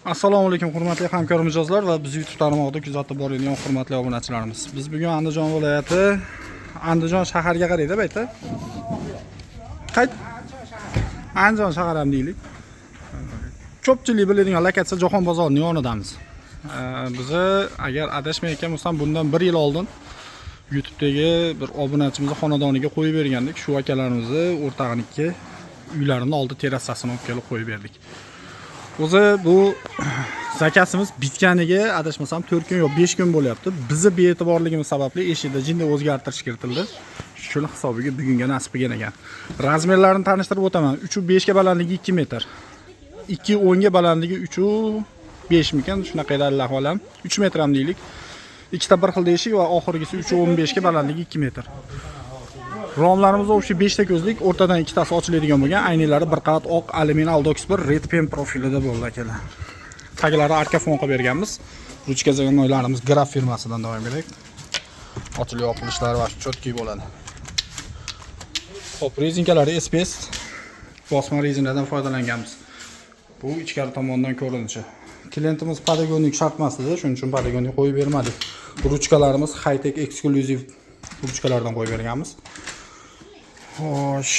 Assalomu alaykum hurmatli hamkor mijozlar va biz YouTube tarmog'ida kuzatib boradigan hurmatli obunachilarimiz. Biz bugun Andijon viloyati Andijon shaharga qaraydi bayta. Qayt Andijon shahar ham deylik. Ko'pchilik biladigan lokatsiya Jahon bozorining yonidamiz. Biz agar adashmayotgan bo'lsam bundan 1 yil oldin YouTube'dagi bir obunachimizni xonadoniga qo'yib bergandik. Shu akalarimizni o'rtog'iniki uylarining oldi terrasasini olib kelib qo'yib berdik. O'zi bu zakasimiz bitganiga adashmasam 4 kun yo 5 kun bo'lyapti. Bizni be'tiborligimiz sababli eshikda jinday o'zgartirish kiritildi. Shuni hisobiga bugunga nasib qilgan ekan. Razmerlarini tanishtirib o'taman. 3.5 ga balandligi 2 metr. 2.10 ga balandligi 3.5 mikan, shunaqa edi Allohu alam. 3 metr ham deylik. Ikkita bir xil eshik va oxirgisi 3.15 ga balandligi 2 metr. Romlarimiz o'sha 5 ta ko'zlik, o'rtadan ikkitasi ochiladigan bo'lgan, ayniklari bir qavat oq alyumin aldox bir red pen profilida bo'ldi akalar. Taglari arka fon qilib berganmiz. Ruchka zamonlarimiz Graf firmasidan davom etadi. Ochilib yopilishlari va chotki bo'ladi. Hop, rezinkalari SPS bosma rezinadan foydalanganmiz. Bu ichkari tomondan ko'rinishi. Klientimiz podogonik shartmasida, shuning uchun podogonik qo'yib bermadik. Ruchkalarimiz high-tech eksklyuziv ruchkalardan qo'yib berganmiz. Xo'sh,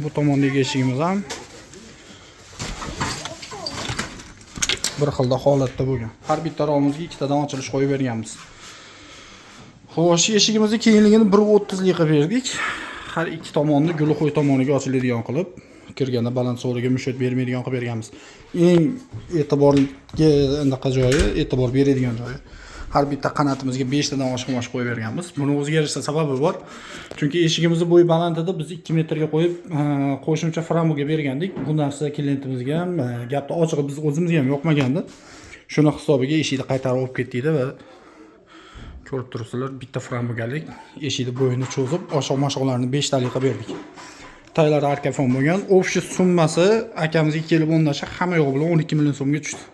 bu tomondagi eshigimiz ham bir xilda holatda bo'lgan. Har bitta romimizga ikkitadan ochilish qo'yib berganmiz. Xo'sh, eshigimizni kengligini 1.30 lik qilib berdik. Har ikki tomonni gulxo'y tomoniga ochiladigan qilib, kirganda baland so'riga mushat bermaydigan qilib berganmiz. Eng e'tiborga anaqa joyi, e'tibor beradigan joyi. Har bitta qanatimizga 5 tadan oshiq qo'yib berganmiz. Buni o'zgarishda sababi bor. Chunki eshigimizni bo'yi baland edi, biz 2 metrga qo'yib, qo'shimcha framuga bergandik. Bu narsa klientimizga ham, gapni ochig'i biz o'zimizga ham yoqmagandi. Shuni hisobiga eshikni qaytarib olib ketdik va ko'rib turibsizlar, bitta framugalik eshikni bo'yini cho'zib, oshiq-moshiqlarni 5 talik qilib berdik. Taylari arka fon bo'lgan. Общий summasi akamizga kelib o'ndashi hamma yo'q bilan 12 million so'mga tushdi.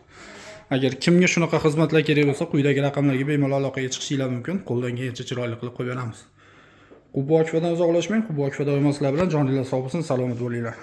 Agar kimga shunaqa xizmatlar kerak bo'lsa, quyidagi raqamlarga bemalol aloqaga chiqishingiz mumkin. Qo'ldan kelgancha chiroyli qilib qo'yib beramiz. Qubbok fodan uzoqlashmang. Qubbok fodan sizlar bilan joninglar sog' bo'lsin, salomat bo'linglar.